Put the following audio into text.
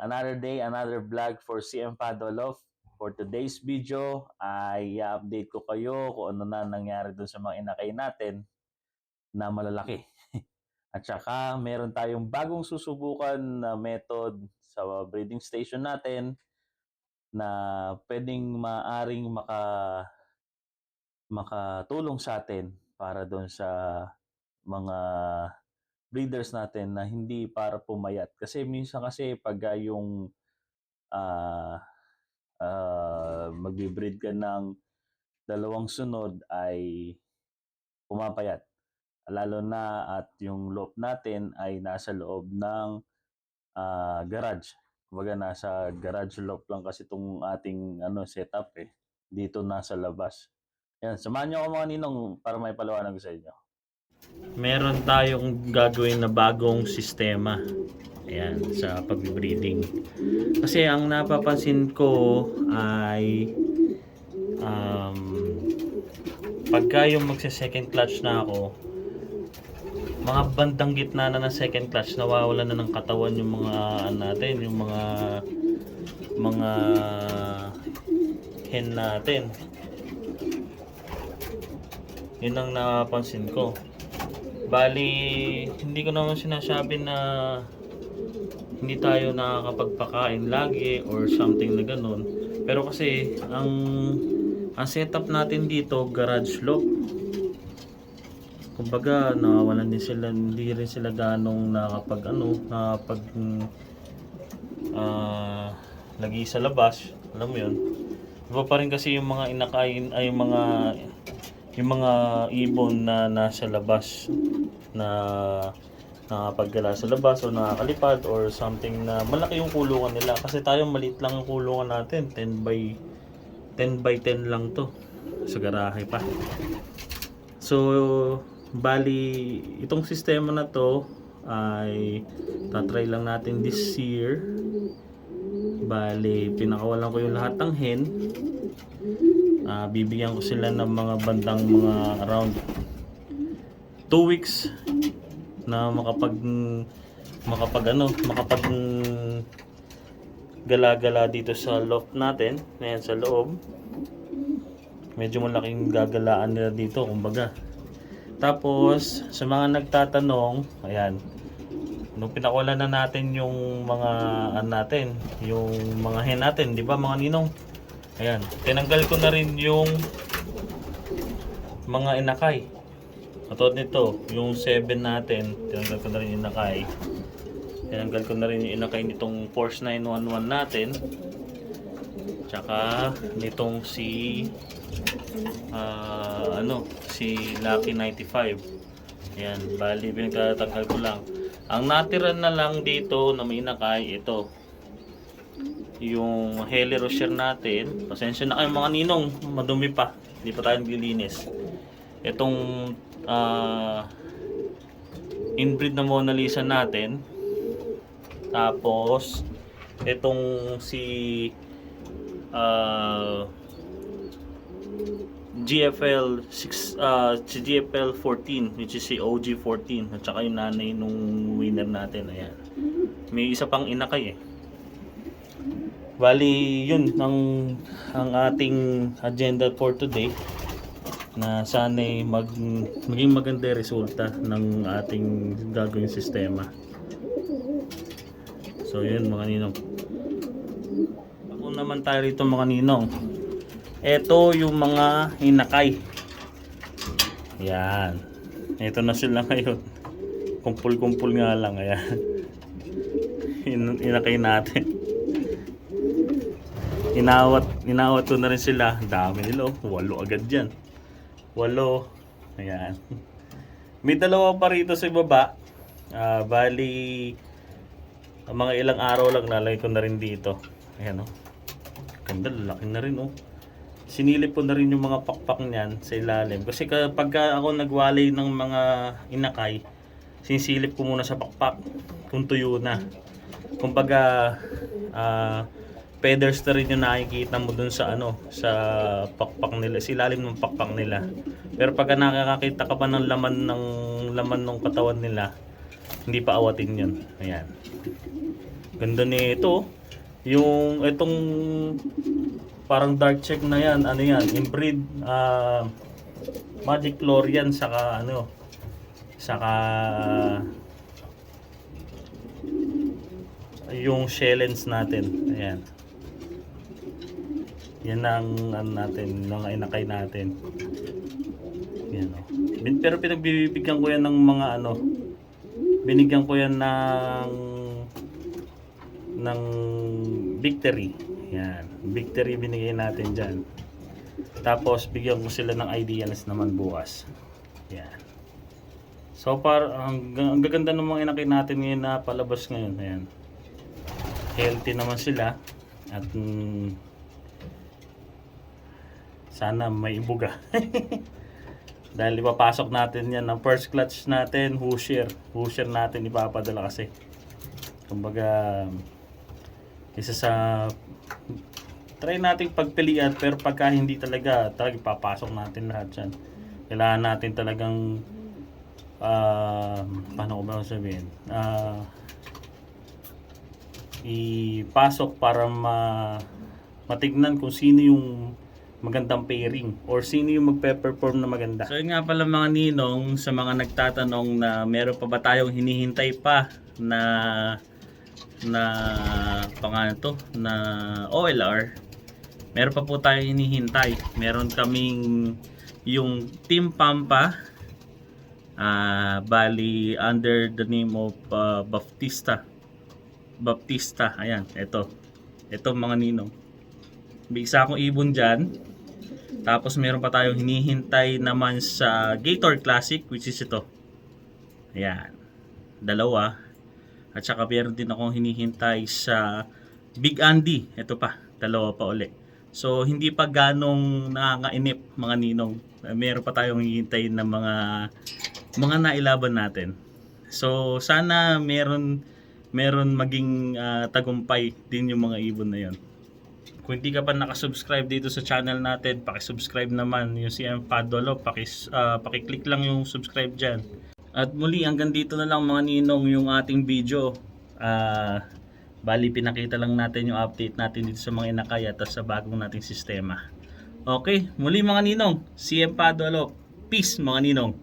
Another day, another vlog for CM Padolov. For today's video ay i-update ko kayo kung ano na nangyari dun sa mga inakay natin na malalaki. At saka meron tayong bagong susubukan na method sa breeding station natin na pwedeng maaring makatulong sa atin para doon sa mga breeders natin na hindi para pumayat. Kasi minsan kasi pag yung ah magbi-breed ka ng dalawang sunod ay pumapayat. Lalo na at yung loop natin ay nasa loob ng garage. Kumbaga nasa garage loop lang kasi itong ating setup eh. Dito nasa labas. Yan, samahan niyo ako mga ninong para may paliwanag ko sa inyo. Meron tayong gagawin na bagong sistema. Ayan, sa pag-breeding. Kasi ang napapansin ko ay pagka yung magse-second clutch na ako, mga bandang gitna na ng second clutch, nawawalan na ng katawan yung mga natin, yung mga hen natin. Yun ang napansin ko. Bali, hindi ko naman sinasabi na hindi tayo nakakapagpakain lagi or something na ganun. Pero kasi ang setup natin dito, garage lock. Kumbaga, nawawalan din sila, hindi rin sila ganong nakapag lagi sa labas. Alam mo yun. Iba pa rin kasi yung mga inakain ay yung mga ibon na nasa labas na nakapagala sa labas o nakakalipad or something na malaki yung kulungan nila. Kasi tayo maliit lang yung kulungan natin, 10 by 10 lang to sa garahe pa. So bali itong sistema na to ay tatry lang natin this year. Bali pinakawalan ko yung lahat ng hen. Bibigyan ko sila ng mga bandang mga around 2 weeks na makapag gala-gala dito sa loft natin. Ayan, sa loob. Medyo malaking gagalaan nila dito, kumbaga. Tapos, sa mga nagtatanong, ayan, nung pinakawalan na natin yung mga natin, yung mga hen natin, di ba mga ninong? Ayan, tinanggal ko na rin yung mga inakay. Katulad nito, yung 7 natin, tinanggal ko na rin yung inakay. Tinanggal ko na rin yung inakay nitong Force 911 natin. Tsaka nitong si Lucky 95. Ayan, bali pinagtatanggal ko lang. Ang natira na lang dito na may inakay, ito. Yung Heli Rocher natin. Pasensya na kayo mga ninong, madumi pa. Hindi pa tayo naglilinis. Itong inbreed na Mona Lisa natin. Tapos itong si GFL 14, which is si OG 14, at saka yung nanay nung winner natin. Ayan, may isa pang inakay eh. Bali yun ang ating agenda for today, na sana'y maging maganda resulta ng ating gagawing sistema. So yun mga ninong. Ako naman tayo rito mga ninong. Ito yung mga inakay. Yan. Ito na sila ngayon. Kumpul-kumpul nga lang. Ayan. Inakay natin. Inawat ko na rin sila. Dami nila. 8 agad dyan. 8. Ayan. May dalawa pa rito sa baba. Bali mga ilang araw lang nalagay ko na rin dito. Ayan o. Ganda, lalaki na rin o. Sinilip ko na rin yung mga pakpak niyan sa ilalim. Kasi kapag ako nagwalay ng mga inakay, sinisilip ko muna sa pakpak kung tuyo na. Kumbaga feathers na rin yung nakikita mo dun sa sa pakpak nila, sa ilalim ng pakpak nila. Pero pag nakakakita ka pa ng laman ng katawan nila, hindi pa awatin yun. Ayan. Ganda nito. Yung itong parang dark check na yan, ano yan, inbreed Magic Florian saka ano, saka yung Shellens natin. Ayan. Yan ang ano natin, mga inakay natin. Yan o. Pero pinagbibigyan ko yan ng mga ano, binigyan ko yan ng victory. Yan. Victory binigay natin dyan. Tapos bigyan ko sila ng ideals naman bukas. Yan. So far, ang gaganda ng mga inakay natin ngayon na palabas ngayon. Ayan. Healthy naman sila. At sana may ibuga. Dahil ipapasok natin yan ng first clutch natin, Hoosier. Hoosier natin ipapadala kasi. Kumbaga, isa sa try nating pagpilian, pero pagka hindi talaga ipapasok natin lahat yan. Kailangan natin talagang paano ko ba sabihin? Ipasok para matignan kung sino yung magandang pairing or sino yung magpe-perform na maganda. So yun nga pala mga ninong, sa mga nagtatanong na meron pa ba tayong hinihintay pa na pangalan to na OLR, meron pa po tayong hinihintay. Meron kaming yung Team Pampa, bali under the name of Baptista. Ayan, ito mga ninong. May isa akong ibon dyan. Tapos meron pa tayong hinihintay naman sa Gator Classic, which is ito. Ayan. Dalawa. At saka meron din akong hinihintay sa Big Andy. Ito pa. Dalawa pa uli. So hindi pa ganong nakakainip mga ninong. Meron pa tayong hinihintay na mga nailaban natin. So sana meron maging tagumpay din yung mga ibon na yon. Kung hindi ka pa nakasubscribe dito sa channel natin, pakisubscribe naman yung CM Padolo, pakiclick lang yung subscribe dyan. At muli, hanggang dito na lang mga ninong yung ating video. Bali, pinakita lang natin yung update natin dito sa mga inakay at sa bagong nating sistema. Okay, muli mga ninong, CM Padolo. Peace mga ninong.